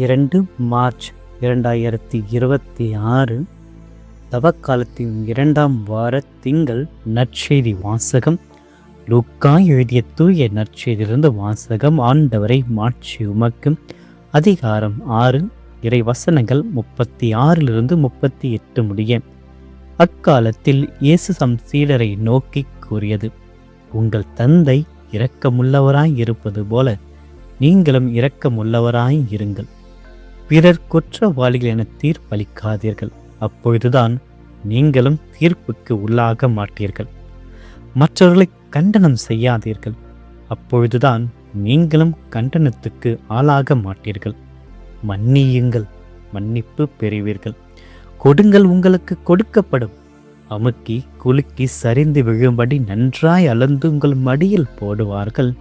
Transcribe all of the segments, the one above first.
2 March 2026 தவக்காலத்தின் 2ஆம் வார திங்கள் நற்செய்தி வாசகம். லூக்கா எழுதிய தூய நற்செய்தியிலிருந்து வாசகம். ஆண்டவரை மாட்சி உமக்கு. அதிகாரம் 6, இறை வசனங்கள் 36 38 முடிய. அக்காலத்தில் இயேசு தம் சீடரை நோக்கி கூறியது: உங்கள் தந்தை இரக்கமுள்ளவராய் இருப்பது போல நீங்களும் இரக்கமுள்ளவராய் இருங்கள். பிறர் குற்றவாளிகள் என தீர்ப்பளிக்காதீர்கள், அப்பொழுதுதான் நீங்களும் தீர்ப்புக்கு உள்ளாக மாட்டீர்கள். மற்றவர்களை கண்டனம் செய்யாதீர்கள், அப்பொழுதுதான் நீங்களும் கண்டனத்துக்கு ஆளாக மாட்டீர்கள். மன்னியுங்கள், மன்னிப்பு பெறுவீர்கள். கொடுங்கள், உங்களுக்கு கொடுக்கப்படும். அமுக்கி குலுக்கி சரிந்து விழும்படி நன்றாய் அளந்து உங்கள் மடியில் போடுவார்கள்.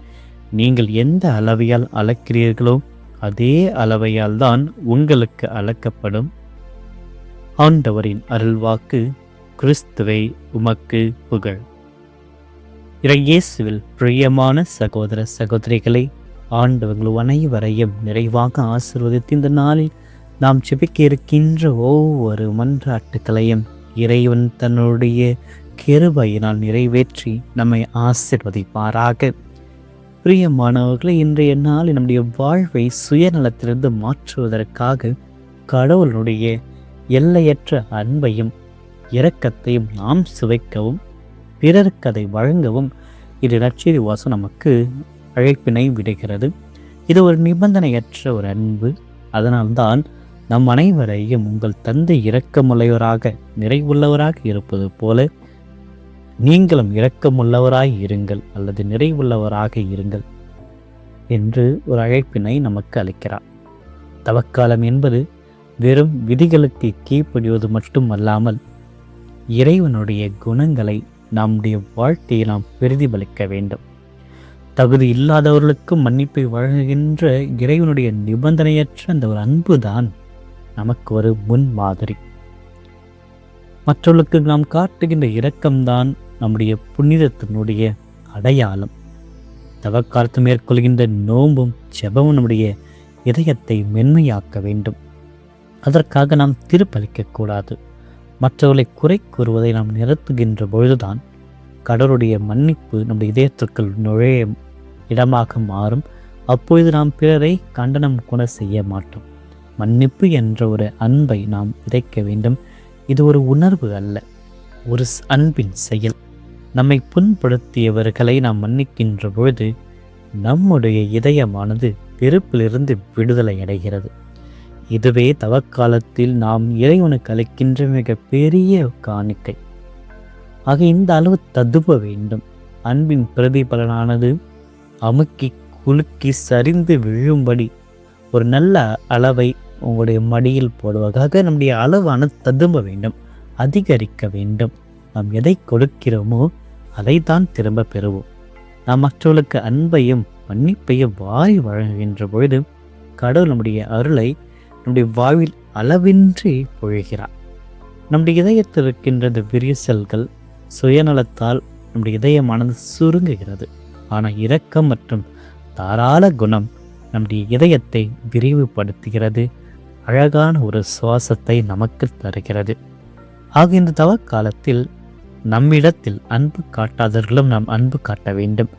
நீங்கள் எந்த அளவையால் அளக்கிறீர்களோ அதே அளவையால் தான் உங்களுக்கு அளக்கப்படும். ஆண்டவரின் அருள்வாக்கு. கிறிஸ்துவை உமக்கு புகழ். இயேசுவில் பிரியமான சகோதர சகோதரிகளை, ஆண்டவர்கள் அனைவரையும் நிறைவாக ஆசீர்வதித்து இந்த நாளில் நாம் ஜெபிக்க இருக்கின்ற ஒவ்வொரு மன்றாட்டுக்களையும் இறைவன் தன்னுடைய கிருபையினால் நிறைவேற்றி நம்மை ஆசீர்வதிப்பாராக. பிரியமானவர்களை, இன்றைய நாளில் நம்முடைய வாழ்வை சுயநலத்திலிருந்து மாற்றுவதற்காக கடவுளுடைய எல்லையற்ற அன்பையும் இரக்கத்தையும் நாம் சுவைக்கவும் பிறருக்கு அதை வழங்கவும் இது நற்செய்தி வாசம் நமக்கு அழைப்பினை விடுகிறது. இது ஒரு நிபந்தனையற்ற ஒரு அன்பு. அதனால்தான் நம் அனைவரையும் உங்கள் தந்தை இரக்கமுள்ளவராக நிறைவுள்ளவராக இருப்பது போல நீங்களும் இரக்கமுள்ளவராய் இருங்கள் அல்லது நிறைவுள்ளவராக இருங்கள் என்று ஒரு அழைப்பினை நமக்கு அளிக்கிறார். தவக்காலம் என்பது வெறும் விதிகளுக்கு கீழ்ப்படிவது மட்டுமல்லாமல் இறைவனுடைய குணங்களை நம்முடைய வாழ்க்கையை நாம் பிரதிபலிக்க வேண்டும். தகுதி இல்லாதவர்களுக்கு மன்னிப்பை வழங்குகின்ற இறைவனுடைய நிபந்தனையற்ற அந்த ஒரு அன்பு தான் நமக்கு ஒரு முன்மாதிரி. மற்றவர்களுக்கு நாம் காட்டுகின்ற இரக்கம்தான் நம்முடைய புனிதத்தினுடைய அடையாளம். தவக்காலத்து மேற்கொள்கின்ற நோம்பும் ஜெபமும் நம்முடைய இதயத்தை மென்மையாக்க வேண்டும். அதற்காக நாம் தீர்ப்பளிக்கக்கூடாது. மற்றவர்களை குறை கூறுவதை நாம் நிறுத்துகின்ற பொழுதுதான் கடவுளுடைய மன்னிப்பு நம்முடைய இதயத்திற்குள் நுழைய இடமாக மாறும். அப்பொழுது நாம் பிறரை கண்டனம் கூட செய்ய மாட்டோம். மன்னிப்பு என்ற ஒரு அன்பை நாம் விதைக்க வேண்டும். இது ஒரு உணர்வு அல்ல, ஒரு அன்பின் செயல். நம்மை புண்படுத்தியவர்களை நாம் மன்னிக்கின்ற பொழுது நம்முடைய இதயமானது வெறுப்பிலிருந்து விடுதலை அடைகிறது. இதுவே தவக்காலத்தில் நாம் இறைவனுக்கு அளிக்கின்ற மிக பெரிய காணிக்கை. ஆக இந்த அளவு ததுவ வேண்டும். அன்பின் பிரதிபலனானது அமுக்கி குலுக்கி சரிந்து விழும்படி ஒரு நல்ல அளவை உங்களுடைய மடியில் போடுவதாக நம்முடைய அளவானது ததும்ப வேண்டும், அதிகரிக்க வேண்டும். நாம் எதை கொடுக்கிறோமோ அதைத்தான் திரும்ப பெறுவோம். நாம் மற்றவர்களுக்கு அன்பையும் மன்னிப்பையும் வாரி வழங்குகின்ற பொழுது கடவுள் நம்முடைய அருளை நம்முடைய வாழ்வில் அளவின்றி பொழிகிறார். நம்முடைய இதயத்தில் இருக்கின்ற விரிசல்கள் சுயநலத்தால் நம்முடைய இதயமானது சுருங்குகிறது. ஆனால் இரக்கம் மற்றும் தாராள குணம் நம்முடைய இதயத்தை விரிவுபடுத்துகிறது, அழகான ஒரு சுவாசத்தை நமக்கு தருகிறது. ஆக இந்த தவக்காலத்தில் நம்மிடத்தில் அன்பு காட்டாதவர்களும் நாம் அன்பு காட்ட வேண்டும்.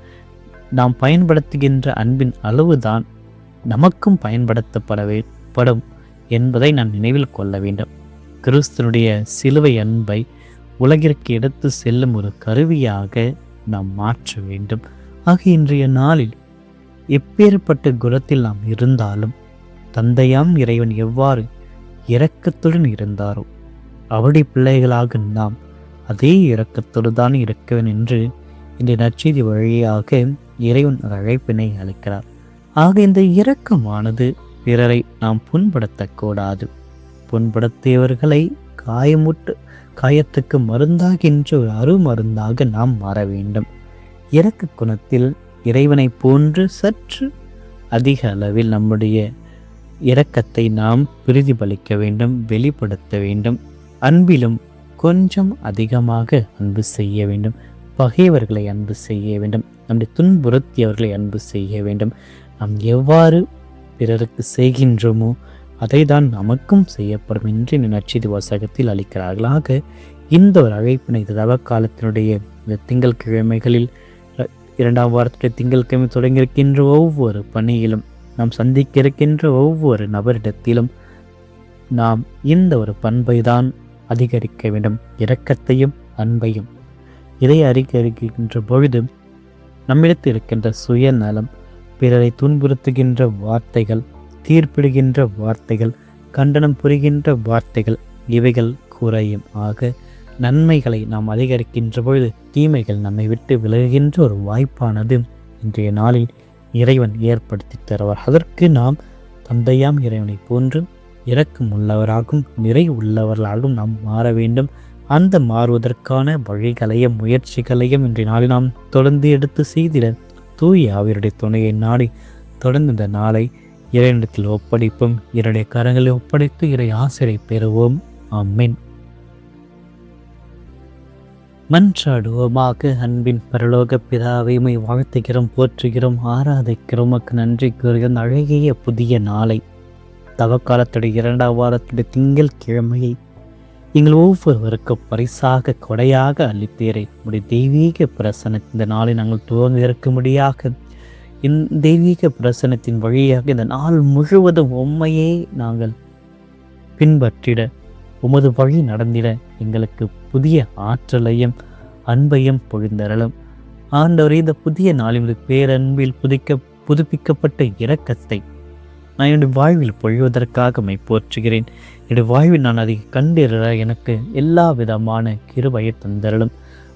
நாம் பயன்படுத்துகின்ற அன்பின் அளவுதான் நமக்கும் பயன்படுத்தப்படும் என்பதை நாம் நினைவில் கொள்ள வேண்டும். கிறிஸ்துனுடைய சிலுவை அன்பை உலகிற்கு எடுத்து செல்லும் ஒரு கருவியாக நாம் மாற்ற வேண்டும். ஆக இன்றைய நாளில் எப்பேற்பட்ட குணத்தில் நாம் இருந்தாலும் தந்தையாம் இறைவன் எவ்வாறு இரக்கத்துடன் இருந்தாரோ அவருடைய பிள்ளைகளாக நாம் அதே இரக்கத்தோடு தான் இருக்கவேன் என்று இந்த நற்செய்தி வழியாக இறைவன் அழைப்பினை அளிக்கிறார். ஆக இந்த இரக்கமானது பிறரை நாம் புண்படுத்தக்கூடாது. புண்படுத்தியவர்களை காயத்துக்கு மருந்தாகின்ற ஒரு அருமருந்தாக நாம் மாற வேண்டும். இரக்க குணத்தில் இறைவனை போன்று சற்று அதிக அளவில் நம்முடைய இரக்கத்தை நாம் பிரதிபலிக்க வேண்டும், வெளிப்படுத்த வேண்டும். அன்பிலும் கொஞ்சம் அதிகமாக அன்பு செய்ய வேண்டும். பகைவர்களை அன்பு செய்ய வேண்டும். நம்முடைய துன்புறுத்தியவர்களை அன்பு செய்ய வேண்டும். நாம் எவ்வாறு பிறருக்கு செய்கின்றோமோ அதை தான் நமக்கும் செய்யப்படும் என்று நற்செய்தி வாசகத்தில் அளிக்கிறார்களாக. இந்த ஒரு அழைப்பினை தவ காலத்தினுடைய இந்த திங்கள் கிழமைகளில் 2ஆம் வாரத்துடைய திங்கட்கிழமை தொடங்கியிருக்கின்ற ஒவ்வொரு பணியிலும், நாம் சந்திக்க இருக்கின்ற ஒவ்வொரு நபரிடத்திலும் நாம் இந்த ஒரு பண்பை தான் அதிகரிக்க வேண்டும், இரக்கத்தையும் அன்பையும். இதை அதிகரிக்கின்ற பொழுது நம்மிடத்தில் இருக்கின்ற சுயநலம், பிறரை துன்புறுத்துகின்ற வார்த்தைகள், தீர்ப்பிடுகின்ற வார்த்தைகள், கண்டனம் புரிகின்ற வார்த்தைகள், இவைகள் குறையும். ஆக நன்மைகளை நாம் அதிகரிக்கின்ற பொழுது தீமைகள் நம்மை விட்டு விலகுகின்ற ஒரு வாய்ப்பானது இன்றைய நாளில் இறைவன் ஏற்படுத்தி தருவார். அதற்கு நாம் தந்தையாம் இறைவனை போன்று இரக்கம் உள்ளவராகவும் நிறை உள்ளவர்களாகவும் நாம் மாற வேண்டும். அந்த மாறுவதற்கான வழிகளையும் முயற்சிகளையும் இன்றைய நாளில் நாம் தொடர்ந்து எடுத்து செய்திட தூய ஆவியருடைய துணையை நாடி தொடர்ந்து இந்த நாளை இறைவனிடத்தில் ஒப்படைப்போம். இறைய கரங்களை ஒப்படைத்து இறை ஆசிரை பெறுவோம். ஆமென். மன்றாடுவோமாக. அன்பின் பரலோக பிதாவை உம்மை வாழ்த்துகிறோம், போற்றுகிறோம், ஆராதிக்கிறோம். நன்றி கூறுகிறோம். அழகிய புதிய நாளை, தவக்காலத்துடைய 2ஆம் வாரத்துடைய திங்கள் கிழமையை எங்கள் ஒவ்வொருவருக்கும் பரிசாக கொடையாக அளித்தீரே. உடைய தெய்வீக பிரசனத்தின் இந்த நாளை நாங்கள் துவங்க இருக்கும்படியாக, இந்த தெய்வீக பிரசனத்தின் வழியாக இந்த நாள் முழுவதும் உம்மையே நாங்கள் பின்பற்றிட, உமது வழி நடந்திட எங்களுக்கு புதிய ஆற்றலையும் அன்பையும் பொழிந்தரலும். ஆண்டவரே, இந்த புதிய நாளில் பேரன்பில் புதுப்பிக்கப்பட்ட இரக்கத்தை நான் என்னுடைய வாழ்வில் பொழிவதற்காக மை போற்றுகிறேன். என்னுடைய வாழ்வில் நான் அதை கண்டிர எனக்கு எல்லா விதமான கிருபையை தந்தரலும்.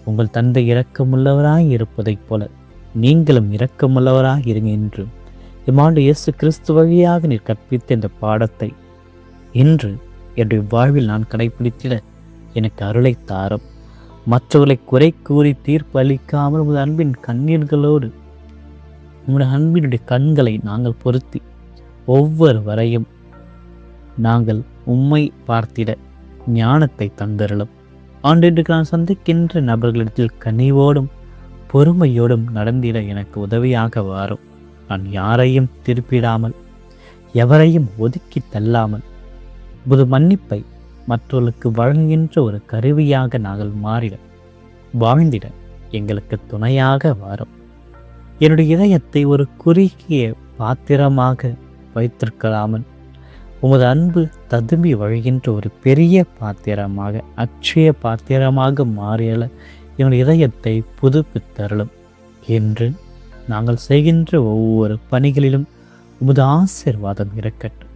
உங்கள் தந்தை இரக்கமுள்ளவராய் இருப்பதைப் போல நீங்களும் இரக்கமுள்ளவராய் இருங்க என்று இம்மாண்டு இயேசு கிறிஸ்து வழியாக நீர் கற்பித்த இந்த பாடத்தை இன்று என்னுடைய வாழ்வில் நான் கடைபிடித்திட எனக்கு அருளை தாரும். மற்றவர்களை குறை கூறி தீர்ப்பு அளிக்காமல் உமது அன்பின் கண்ணீர்களோடு உங்களுடைய அன்பினுடைய கண்களை நாங்கள் பொருத்தி ஒவ்வொருவரையும் நாங்கள் உம்மை பார்த்திட ஞானத்தை தந்தருளும். ஆண்டு நான் சந்திக்கின்ற நபர்களிடத்தில் கனிவோடும் பொறுமையோடும் நடந்திட எனக்கு உதவியாக வாரும். நான் யாரையும் திருப்பிடாமல், எவரையும் ஒதுக்கி தள்ளாமல், புது மன்னிப்பை மற்றவர்களுக்கு வழங்குகின்ற ஒரு கருவியாக நாங்கள் மாறிட, வாழ்ந்திட எங்களுக்கு துணையாக வாரும். என்னுடைய இதயத்தை ஒரு குறுகிய பாத்திரமாக வைத்திருக்காமல் உமது அன்பு ததும்பி வழிகின்ற ஒரு பெரிய பாத்திரமாக, அட்சய பாத்திரமாக மாறியல என்னுடைய இதயத்தை புதுப்பித்தருளும் என்று நாங்கள் செய்கின்ற ஒவ்வொரு பணிகளிலும் உமது ஆசீர்வாதம் இருக்கட்டும்.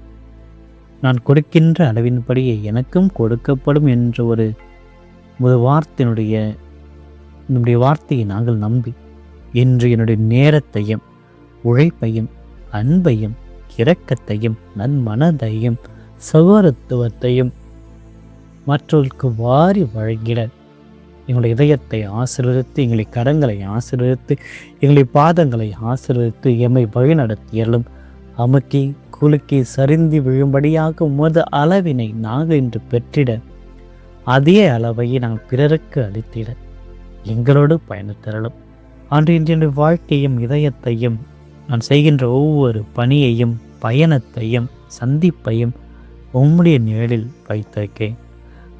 நான் கொடுக்கின்ற அளவின்படியே எனக்கும் கொடுக்கப்படும் என்ற ஒரு வார்த்தையினுடைய வார்த்தையை நாங்கள் நம்பி இன்று என்னுடைய நேரத்தையும் உழைப்பையும் அன்பையும் இரக்கத்தையும் நன்மனதையும் சகோதரத்துவத்தையும் மற்றவர்களுக்கு வாரி வழங்கிட எங்களுடைய இதயத்தை ஆசீர்வதித்து, எங்களை கரங்களை ஆசீர்வதித்து, எங்களை பாதங்களை ஆசீர்வதித்து எம்மை வழிநடத்தியலும் அமுக்கி குலுக்கி சரிந்து விழும்படியாக உமது அளவினை நாங்கள் இன்று பெற்றிட, அதே அளவையை நாங்கள் பிறருக்கு அளித்திட எங்களோடு பயணித்தரலும். அன்று இன்றைய வாழ்க்கையும் இதயத்தையும் நான் செய்கின்ற ஒவ்வொரு பணியையும் பயணத்தையும் சந்திப்பையும் உம்முடைய நிழலில் வைத்திருக்கேன்.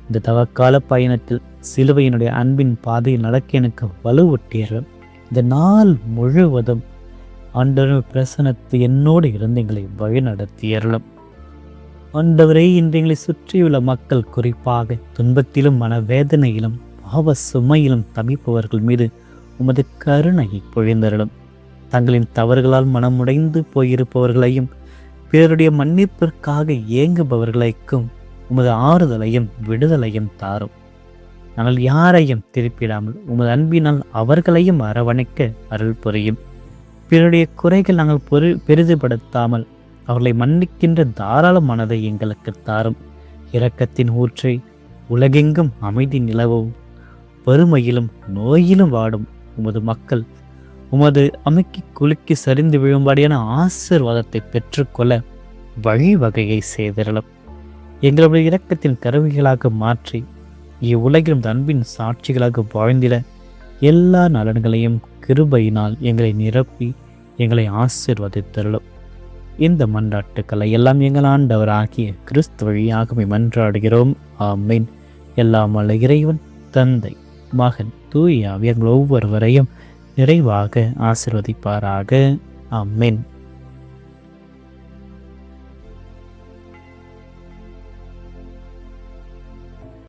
இந்த தவக்கால பயணத்தில் சிலுவையினுடைய அன்பின் பாதையில் நடக்க எனக்கு வலுவூட்டியர்கள். இந்த நாள் முழுவதும் ஆண்டவர் பிரசனத்தை என்னோடு இருந்து எங்களை வழிநடத்தியறலும். ஆண்டவரை இன்று எங்களை சுற்றியுள்ள மக்கள், குறிப்பாக துன்பத்திலும் மனவேதனையிலும் பாவ சுமையிலும் தவிப்பவர்கள் மீது உமது கருணையை பொழிந்தருளும். தங்களின் தவறுகளால் மனமுடைந்து போயிருப்பவர்களையும் பிறருடைய மன்னிப்பிற்காக ஏங்குபவர்களுக்கும் உமது ஆறுதலையும் விடுதலையும் தாரும். நாங்கள் யாரையும் திருப்பிடாமல் உமது அன்பினால் அவர்களையும் அரவணைக்க அருள் புரியும். பிறருடைய குறைகள் நாங்கள் பெரிதுபடுத்தாமல் அவர்களை மன்னிக்கின்ற தாராள மனதை எங்களுக்கு தாரும். இரக்கத்தின் ஊற்றை உலகெங்கும் அமைதி நிலவும் வறுமையிலும் நோயிலும் வாடும் உமது மக்கள் உமது அமைக்கி குலுக்கி சரிந்து விழும்படியான ஆசீர்வாதத்தை பெற்றுக்கொள்ள வழிவகையை செய்திடலும். எங்களுடைய இரக்கத்தின் கருவிகளாக மாற்றி இவ்வுலகிலும் அன்பின் சாட்சிகளாக வாழ்ந்திட எல்லா நலன்களையும் கிருபையினால் எங்களை நிரப்பி எங்களை ஆசீர்வதித்தருளும். இந்த மன்றாட்டுக்களை எல்லாம் எங்கள் ஆண்டவர் ஆகிய கிறிஸ்து வழியாகவே மன்றாடுகிறோம். ஆமென். எல்லாம் வல்ல இறைவன் தந்தை, மகன், தூய ஆவியார் எங்கள் ஒவ்வொருவரையும் நிறைவாக ஆசீர்வதிப்பாராக. ஆமென்.